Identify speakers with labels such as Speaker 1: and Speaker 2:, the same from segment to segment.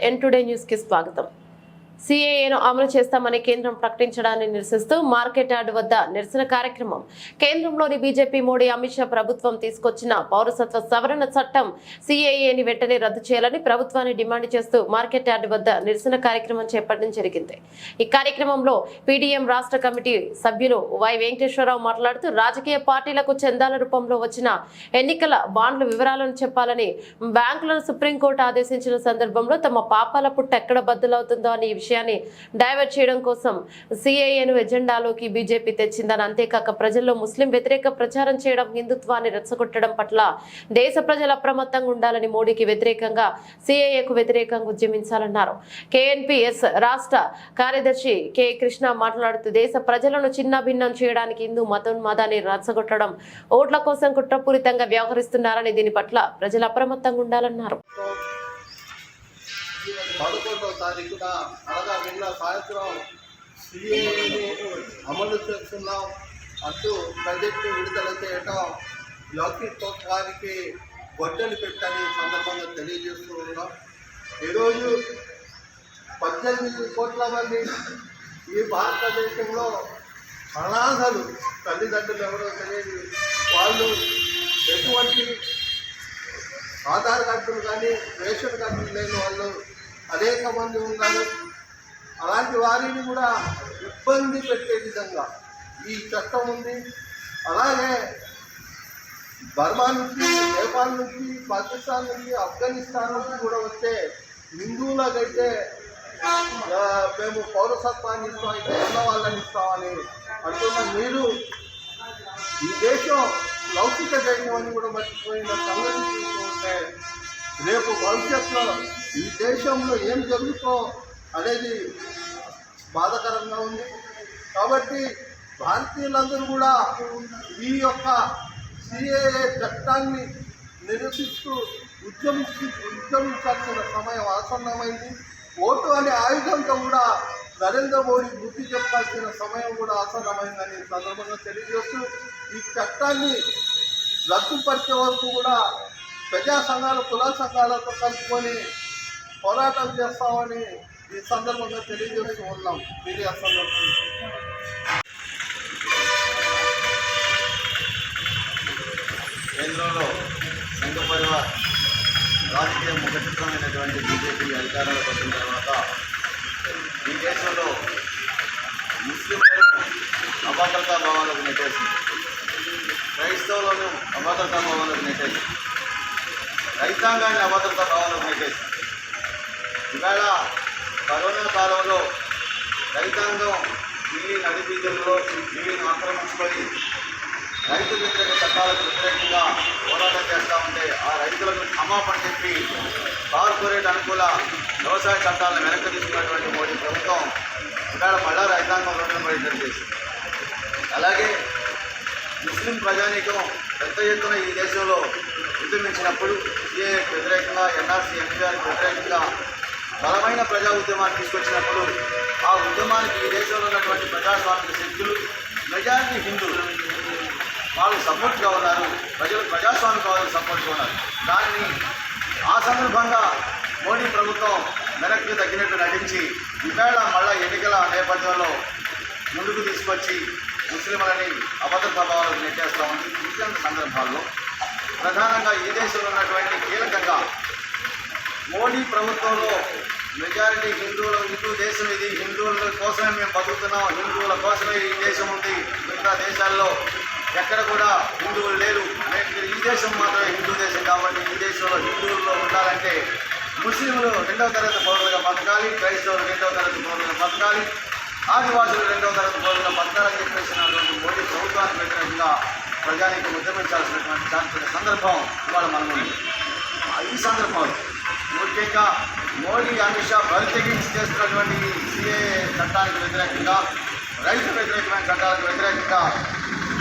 Speaker 1: ఎన్ today news కి స్వాగతం. సిఏఏను అమలు చేస్తామని కేంద్రం ప్రకటించడాన్ని నిరసిస్తూ మార్కెట్ యార్డ్ వద్ద నిరసన కార్యక్రమం. కేంద్రంలోని బీజేపీ మోడీ అమిత్ షా ప్రభుత్వం తీసుకొచ్చిన పౌరసత్వ సవరణ చట్టం సిఏఏని వెంటనే రద్దు చేయాలని ప్రభుత్వాన్ని డిమాండ్ చేస్తూ మార్కెట్ యార్డ్ వద్ద నిరసన కార్యక్రమం చేపట్టడం జరిగింది. ఈ కార్యక్రమంలో పీడీఎం రాష్ట్ర కమిటీ సభ్యులు వై వెంకటేశ్వరరావు మాట్లాడుతూ రాజకీయ పార్టీలకు చందాల రూపంలో వచ్చిన ఎన్నికల బాండ్ల వివరాలను చెప్పాలని బ్యాంకులను సుప్రీంకోర్టు ఆదేశించిన సందర్భంలో తమ పాపాల పుట్ట ఎక్కడ బద్దలవుతుందో అని విషయాన్ని డైవర్ట్ చేయడం కోసం సిఏఏను ఎజెండాలోకి బీజేపీ తెచ్చిందని, అంతేకాక ప్రజల్లో ముస్లిం వ్యతిరేక ప్రచారం చేయడం, హిందుత్వాన్ని రెచ్చగొట్టడం పట్ల దేశ ప్రజలు అప్రమత్తంగా ఉండాలని మోడీకి వ్యతిరేకంగా సిఏఏకు వ్యతిరేకంగా ఉద్యమించాలన్నారు. కేఎన్పీఎస్ రాష్ట్ర కార్యదర్శి కె కృష్ణ మాట్లాడుతూ దేశ ప్రజలను చిన్నభిన్నం చేయడానికి హిందూ మతోన్మాదాన్ని రెచ్చగొట్టడం, ఓట్ల కోసం కుట్రపూరితంగా వ్యవహరిస్తున్నారని దీని పట్ల ప్రజలు అప్రమత్తంగా ఉండాలన్నారు.
Speaker 2: 11వ తారీఖున అనగా నిన్న సాయంత్రం సిఏఏని అమలు చేస్తున్నాం అంటూ బడ్జెట్ను విడుదల చేయటం లౌకికత్వానికి గొడ్డలి పెట్టని సందర్భంగా తెలియజేస్తూ ఉన్నాం. ఈరోజు 18 కోట్ల మంది ఈ భారతదేశంలో అనాథలు, తల్లిదండ్రులు ఎవరో తెలియదు, వాళ్ళు ఎటువంటి ఆధార్ కార్డులు కానీ రేషన్ కార్డులు లేని వాళ్ళు అనేక మంది ఉన్నారు. అలాంటి వారిని కూడా ఇబ్బంది పెట్టే విధంగా ఈ చట్టం ఉంది. అలాగే బర్మా నుంచి, నేపాల్ నుంచి, పాకిస్తాన్ నుంచి, ఆఫ్ఘనిస్తాన్ నుంచి కూడా వచ్చే హిందువులకైతే మేము పౌరసత్వాన్ని ఇస్తాం, ఇక్కడ ఉన్న వాళ్ళని ఇస్తామని అంటున్న మీరు ఈ దేశం లౌకిక దేశం అని కూడా మర్చిపోయిన సంగతి చూస్తుంటే రేపు భవిష్యత్తులో ఈ దేశంలో ఏం జరుగుతో అనేది బాధాకరంగా ఉంది. కాబట్టి భారతీయులందరూ కూడా ఈ యొక్క సిఏఏ చట్టాన్ని నిరసిస్తూ ఉద్యమించాల్సిన సమయం ఆసన్నమైంది. ఓటు అనే ఆయుధంతో కూడా నరేంద్ర మోడీ బుద్ధి చెప్పాల్సిన సమయం కూడా ఆసన్నమైందని సందర్భంగా తెలియజేస్తూ ఈ చట్టాన్ని రద్దుపరిచే వరకు కూడా ప్రజా సంఘాలు, కుల సంఘాలతో కలుపుకొని పోరాటం చేస్తామని ఈ సందర్భంగా తెలియజేస్తూ ఉన్నాం. మీడియా సందర్భంగా
Speaker 3: కేంద్రంలో సంఘ పరివార్ రాజకీయ ముఖచిత్రమైనటువంటి బీజేపీ అధికారంలోకి వచ్చిన తర్వాత ఈ దేశంలో ముస్లింలను అభద్రతా భావాలకు నెట్టేసింది, క్రైస్తవులను అభద్రతా భావాలకు నెట్టేసింది, రైతాంగాన్ని అభద్రతా భావాలకు నెట్టేసింది. ఇవాళ కరోనా కాలంలో రైతాంగం ఢిల్లీ నడిబీదుల్లో ఢిల్లీని ఆక్రమించుకొని రైతు వ్యతిరేక చట్టాలకు వ్యతిరేకంగా పోరాటం చేస్తూ ఉంటే ఆ రైతులకు క్షమాపణ చెప్పి కార్పొరేట్ అనుకూల వ్యవసాయ చట్టాలను వెనక్కి తీసుకున్నటువంటి మోడీ ప్రభుత్వం ఇవాళ మళ్ళా రైతాంగం రోడ్డు పడేటట్టు చేసింది. అలాగే ముస్లిం ప్రజానీకం పెద్ద ఎత్తున ఈ దేశంలో ఉద్యమించినప్పుడు సిఏఏకి వ్యతిరేకంగా, ఎన్ఆర్సీ ఎంపీఆర్కి వ్యతిరేకంగా బలమైన ప్రజా ఉద్యమాన్ని తీసుకొచ్చినప్పుడు ఆ ఉద్యమానికి ఈ దేశంలో ఉన్నటువంటి ప్రజాస్వామిక శక్తులు, మెజారిటీ హిందువులు వాళ్ళు సపోర్ట్గా ఉన్నారు, ప్రజలు ప్రజాస్వామికవాదులు సపోర్ట్గా ఉన్నారు. దానిని ఆ సందర్భంగా మోడీ ప్రభుత్వం వెనక్కి తగ్గినట్టు నటించి ఇవాళ మళ్ళా ఎన్నికల నేపథ్యంలో ముందుకు తీసుకొచ్చి ముస్లింలని అభద్రతా భావాలకు నెట్టేస్తామని ఇట్లాంటి సందర్భాల్లో ప్రధానంగా ఈ దేశంలో ఉన్నటువంటి కీలకంగా మోడీ ప్రభుత్వంలో మెజారిటీ హిందూ దేశం ఇది, హిందువుల కోసమే మేము బతుకుతున్నాం, హిందువుల కోసమే ఈ దేశం ఉంది, మిగతా దేశాల్లో ఎక్కడ కూడా హిందువులు లేరు, ఈ దేశం మాత్రమే హిందూ దేశం కాబట్టి ఈ దేశంలో హిందువుల్లో ఉండాలంటే ముస్లింలు 2వ తరగతి పౌరులుగా బతకాలి, క్రైస్తవులు 2వ తరగతి పౌరులుగా బతకాలి, ఆదివాసులు 2వ తరగతి పౌరులుగా బతకాలని చెప్పేసినటువంటి మోడీ ప్రభుత్వానికి వ్యతిరేకంగా ప్రజానికి ఉద్యమించాల్సినటువంటి సందర్భం ఇవాళ మనం ఉంది. ఈ సందర్భంలో ముఖ్యంగా మోడీ, అమిత్ షా బరితెగించి చేస్తున్నటువంటి సిఏఏ చట్టానికి వ్యతిరేకంగా, రైతు వ్యతిరేకమైన చట్టాలకు వ్యతిరేకంగా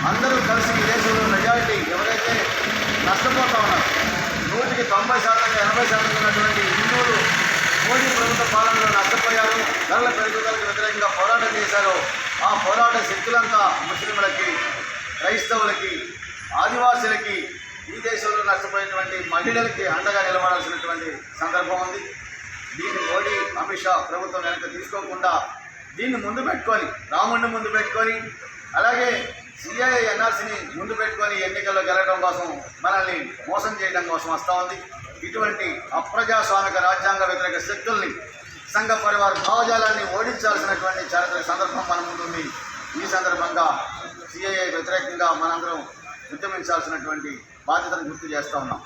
Speaker 3: అందరూ కలిసి ఈ దేశంలో మెజారిటీ ఎవరైతే నష్టపోతూ ఉన్నారు, 100కి 90%, 80% ఉన్నటువంటి హిందువులు మోడీ ప్రభుత్వ పాలనలో నష్టపోయారు, ధరల పెరుగుదలకు వ్యతిరేకంగా పోరాటం చేశారు. ఆ పోరాట శక్తులంతా ముస్లింలకి, క్రైస్తవులకి, ఆదివాసులకి, ఈ దేశంలో నష్టపోయినటువంటి మహిళలకి అండగా నిలబడాల్సినటువంటి సందర్భం ఉంది. దీన్ని మోడీ అమిత్ షా ప్రభుత్వం వెనక తీసుకోకుండా దీన్ని ముందు పెట్టుకొని రాముడిని ముందు పెట్టుకొని అలాగే సిఐఏ ఎన్ఆర్సీని ముందు పెట్టుకొని ఎన్నికల్లో గెలవడం కోసం మనల్ని మోసం చేయడం కోసం వస్తూ ఉంది. ఇటువంటి అప్రజాస్వామిక రాజ్యాంగ వ్యతిరేక శక్తుల్ని సంఘ పరివార భావజాలాన్ని ఓడించాల్సినటువంటి చారిత్రక సందర్భం మన ముందుంది. ఈ సందర్భంగా సిఐఏ వ్యతిరేకంగా మనందరం ఉద్యమించాల్సినటువంటి బాధ్యతను గుర్తు చేస్తూ ఉన్నాం.